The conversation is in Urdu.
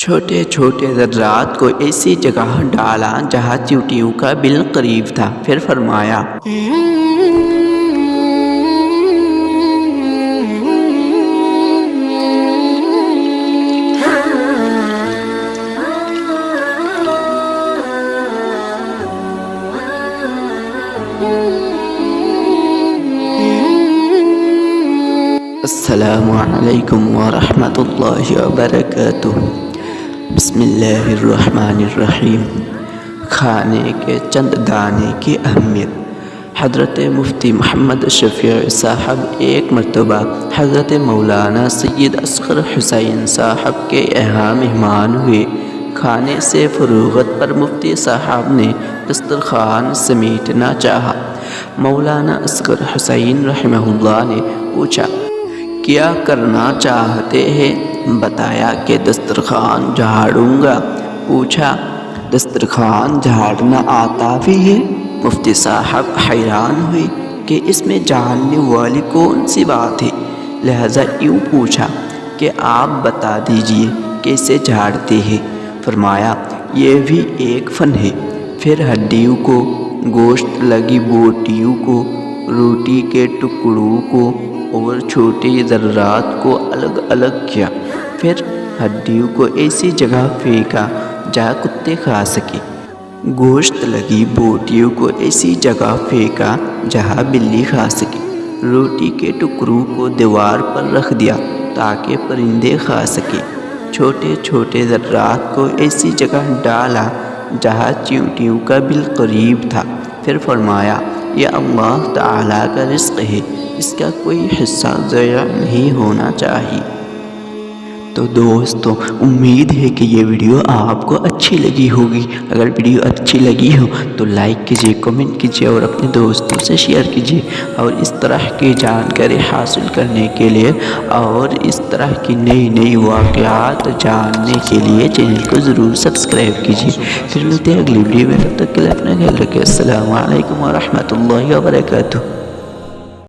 چھوٹے چھوٹے ذرات کو ایسی جگہ ڈالا جہاں چیونٹیوں کا بالقریب تھا، پھر فرمایا السلام علیکم ورحمۃ اللہ وبرکاتہ۔ بسم اللہ الرحمن الرحیم۔ کھانے کے چند دانے کی اہمیت۔ حضرت مفتی محمد شفیع صاحب ایک مرتبہ حضرت مولانا سید اصغر حسین صاحب کے یہاں مہمان ہوئے۔ کھانے سے فروغت پر مفتی صاحب نے دسترخوان سمیٹنا چاہا۔ مولانا اصغر حسین رحمہ اللہ نے پوچھا، کیا کرنا چاہتے ہیں؟ بتایا کہ دسترخوان جھاڑوں گا۔ پوچھا، دسترخوان جھاڑنا آتا بھی ہے؟ مفتی صاحب حیران ہوئے کہ اس میں جاننے والی کون سی بات ہے، لہذا یوں پوچھا کہ آپ بتا دیجئے کیسے جھاڑتے ہیں؟ فرمایا، یہ بھی ایک فن ہے۔ پھر ہڈیوں کو، گوشت لگی بوٹیوں کو، روٹی کے ٹکڑوں کو اور چھوٹے ذرات کو الگ الگ کیا۔ پھر ہڈیوں کو ایسی جگہ پھینکا جہاں کتے کھا سکے، گوشت لگی بوٹیوں کو ایسی جگہ پھینکا جہاں بلی کھا سکے، روٹی کے ٹکڑوں کو دیوار پر رکھ دیا تاکہ پرندے کھا سکے، چھوٹے چھوٹے ذرات کو ایسی جگہ ڈالا جہاں چیونٹیوں کا بالقریب تھا۔ پھر فرمایا، یہ اللہ تعالیٰ کا رزق ہے، اس کا کوئی حصہ ضائع نہیں ہونا چاہیے۔ تو دوستو، امید ہے کہ یہ ویڈیو آپ کو اچھی لگی ہوگی۔ اگر ویڈیو اچھی لگی ہو تو لائک کیجیے، کمنٹ کیجیے اور اپنے دوستوں سے شیئر کیجیے۔ اور اس طرح کی جانکاری حاصل کرنے کے لیے اور اس طرح کی نئی واقعات جاننے کے لیے چینل کو ضرور سبسکرائب کیجیے۔ پھر ملتے ہیں اگلی ویڈیو میں، تب تک کے لیے اپنا خیال رکھیں۔ السلام علیکم ورحمۃ اللہ وبرکاتہ۔